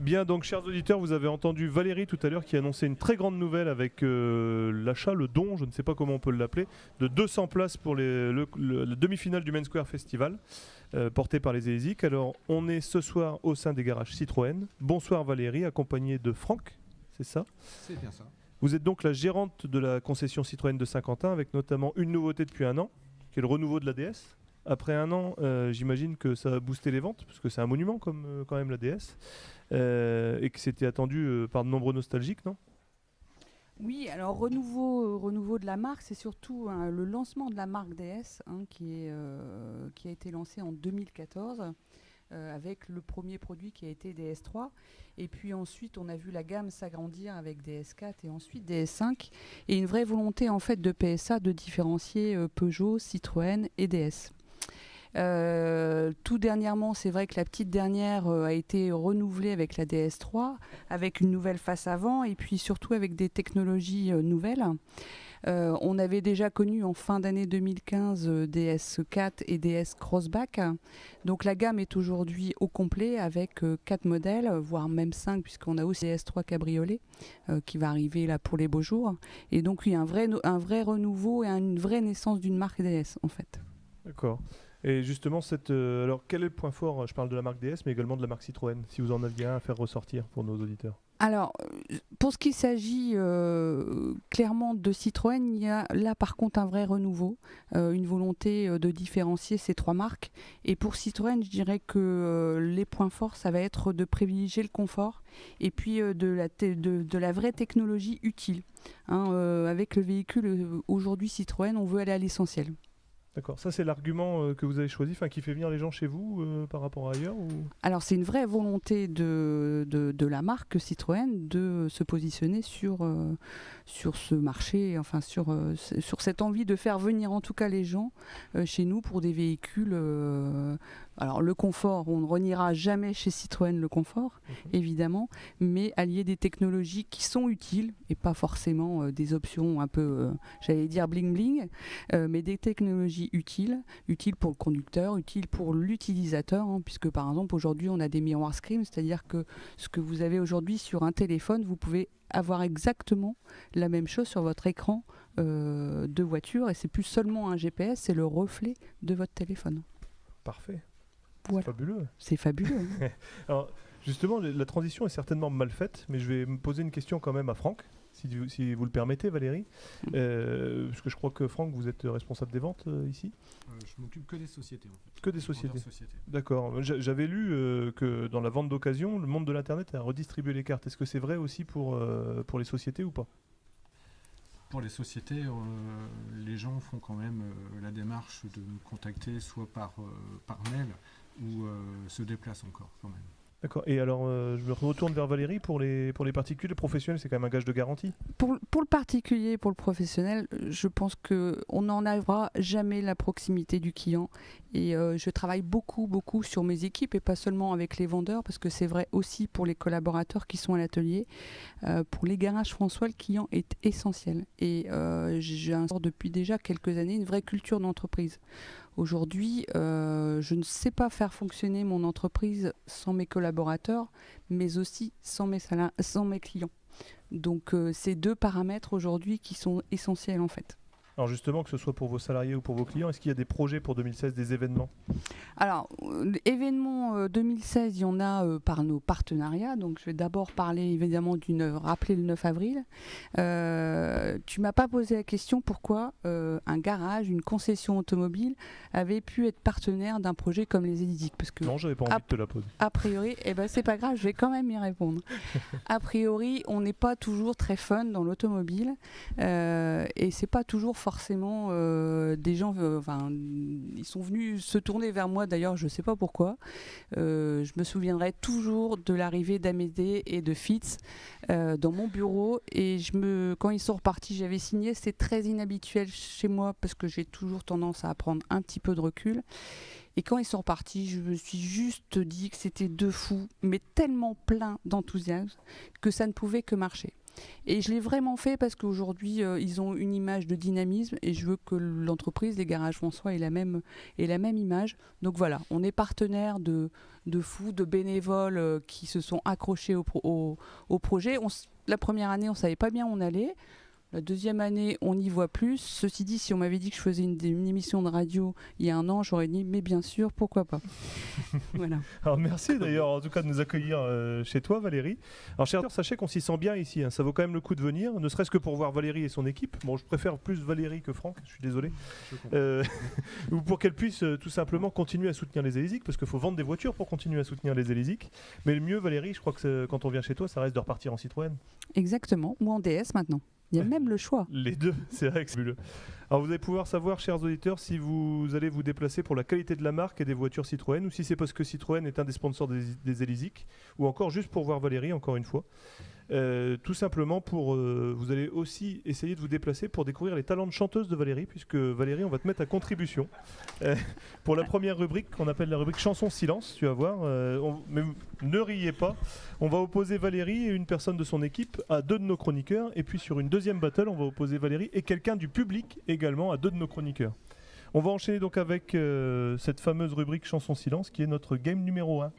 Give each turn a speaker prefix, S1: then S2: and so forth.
S1: Bien, donc chers auditeurs, vous avez entendu Valérie tout à l'heure qui annonçait une très grande nouvelle avec l'achat, le don, je ne sais pas comment on peut l'appeler, de 200 places pour la demi-finale du Main Square Festival, porté par les Elésiques. Alors, on est ce soir au sein des garages Citroën. Bonsoir Valérie, accompagnée de Franck, c'est ça ?
S2: C'est bien ça.
S1: Vous êtes donc la gérante de la concession Citroën de Saint-Quentin, avec notamment une nouveauté depuis un an, qui est le renouveau de la DS. Après un an, j'imagine que ça a boosté les ventes, parce que c'est un monument comme quand même la DS, et que c'était attendu par de nombreux nostalgiques, non ?
S3: Oui, alors renouveau de la marque, c'est surtout le lancement de la marque DS qui a été lancé en 2014 avec le premier produit qui a été DS3. Et puis ensuite, on a vu la gamme s'agrandir avec DS4 et ensuite DS5. Et une vraie volonté en fait de PSA de différencier Peugeot, Citroën et DS. Tout dernièrement, c'est vrai que la petite dernière a été renouvelée avec la DS3, avec une nouvelle face avant et puis surtout avec des technologies nouvelles. On avait déjà connu en fin d'année 2015 DS4 et DS Crossback. Donc la gamme est aujourd'hui au complet avec 4 modèles, voire même 5 puisqu'on a aussi DS3 Cabriolet qui va arriver là pour les beaux jours. Et donc oui, un vrai renouveau et une vraie naissance d'une marque DS en fait.
S1: D'accord. Et justement, alors quel est le point fort ? Je parle de la marque DS, mais également de la marque Citroën, si vous en aviez un à faire ressortir pour nos auditeurs.
S3: Alors, pour ce qui s'agit clairement de Citroën, il y a là par contre un vrai renouveau, une volonté de différencier ces trois marques. Et pour Citroën, je dirais que les points forts, ça va être de privilégier le confort et puis de la vraie technologie utile. Avec le véhicule, aujourd'hui Citroën, on veut aller à l'essentiel.
S1: D'accord, ça c'est l'argument que vous avez choisi, qui fait venir les gens chez vous par rapport à ailleurs ou...
S3: Alors c'est une vraie volonté de la marque Citroën de se positionner sur ce marché, sur cette envie de faire venir en tout cas les gens chez nous pour des véhicules. Alors le confort, on ne reniera jamais chez Citroën le confort, évidemment, mais allier des technologies qui sont utiles et pas forcément des options un peu, j'allais dire bling bling, mais des technologies utiles pour le conducteur, utiles pour l'utilisateur, puisque par exemple aujourd'hui on a des miroirs screen, c'est-à-dire que ce que vous avez aujourd'hui sur un téléphone, vous pouvez avoir exactement la même chose sur votre écran de voiture et c'est plus seulement un GPS, c'est le reflet de votre téléphone.
S1: Parfait.
S3: Voilà.
S1: C'est fabuleux.
S3: C'est fabuleux.
S1: Alors, justement, la transition est certainement mal faite, mais je vais me poser une question quand même à Franck, si vous le permettez, Valérie. Parce que je crois que Franck, vous êtes responsable des ventes ici.
S2: Je m'occupe que des sociétés, en fait.
S1: Que des sociétés. D'accord. J'avais lu que dans la vente d'occasion, le monde de l'Internet a redistribué les cartes. Est-ce que c'est vrai aussi pour les sociétés ou pas ?
S2: Pour les sociétés, les gens font quand même la démarche de nous contacter soit par mail ou se déplacent encore quand même.
S1: D'accord. Et alors, je me retourne vers Valérie pour les particuliers. Les professionnels, c'est quand même un gage de garantie.
S3: Pour le particulier, pour le professionnel, je pense qu'on n'en arrivera jamais la proximité du client. Et je travaille beaucoup sur mes équipes et pas seulement avec les vendeurs, parce que c'est vrai aussi pour les collaborateurs qui sont à l'atelier. Pour les garages François, le client est essentiel. Et j'ai instauré depuis déjà quelques années une vraie culture d'entreprise. Aujourd'hui, je ne sais pas faire fonctionner mon entreprise sans mes collaborateurs, mais aussi sans mes clients. Donc, c'est deux paramètres aujourd'hui qui sont essentiels en fait.
S1: Alors justement, que ce soit pour vos salariés ou pour vos clients, est-ce qu'il y a des projets pour 2016, des événements ?
S3: Alors, événements 2016, il y en a par nos partenariats. Donc, je vais d'abord parler évidemment rappeler le 9 avril. Tu m'as pas posé la question pourquoi un garage, une concession automobile avait pu être partenaire d'un projet comme les Elésiques. Parce que
S1: non, j'avais pas envie de te la poser.
S3: A priori, c'est pas grave, je vais quand même y répondre. A priori, on n'est pas toujours très fun dans l'automobile et c'est pas toujours forcément des gens, ils sont venus se tourner vers moi d'ailleurs, je sais pas pourquoi. Je me souviendrai toujours de l'arrivée d'Amédée et de Fitz dans mon bureau et quand ils sont repartis, j'avais signé. C'est très inhabituel chez moi parce que j'ai toujours tendance à prendre un petit peu de recul. Et quand ils sont repartis, je me suis juste dit que c'était deux fous, mais tellement pleins d'enthousiasme que ça ne pouvait que marcher. Et je l'ai vraiment fait parce qu'aujourd'hui, ils ont une image de dynamisme et je veux que l'entreprise, les Garages François, ait la même image. Donc voilà, on est partenaire de fous, de bénévoles qui se sont accrochés au projet. La première année, on ne savait pas bien où on allait. La deuxième année, on y voit plus. Ceci dit, si on m'avait dit que je faisais une émission de radio il y a un an, j'aurais dit, mais bien sûr, pourquoi pas. Voilà.
S1: Alors merci d'ailleurs en tout cas de nous accueillir chez toi Valérie. Alors chers auditeurs, sachez qu'on s'y sent bien ici, hein. Ça vaut quand même le coup de venir, ne serait-ce que pour voir Valérie et son équipe. Bon, je préfère plus Valérie que Franck, je suis désolé. Ou pour qu'elle puisse tout simplement continuer à soutenir les Élysiques, parce qu'il faut vendre des voitures pour continuer à soutenir les Élysiques. Mais le mieux Valérie, je crois que quand on vient chez toi, ça reste de repartir en Citroën.
S3: Exactement, ou en DS maintenant. Il y a même le choix.
S1: Les deux, c'est vrai que c'est fabuleux. Alors vous allez pouvoir savoir, chers auditeurs, si vous allez vous déplacer pour la qualité de la marque et des voitures Citroën, ou si c'est parce que Citroën est un des sponsors des Élysiques, ou encore juste pour voir Valérie, encore une fois. Tout simplement vous allez aussi essayer de vous déplacer pour découvrir les talents de chanteuse de Valérie, puisque Valérie, on va te mettre à contribution pour la première rubrique qu'on appelle la rubrique chanson silence, tu vas voir. Mais ne riez pas, on va opposer Valérie et une personne de son équipe à 2 de nos chroniqueurs, et puis sur une deuxième battle, on va opposer Valérie et quelqu'un du public également à 2 de nos chroniqueurs. On va enchaîner donc avec cette fameuse rubrique chanson silence qui est notre game numéro 1.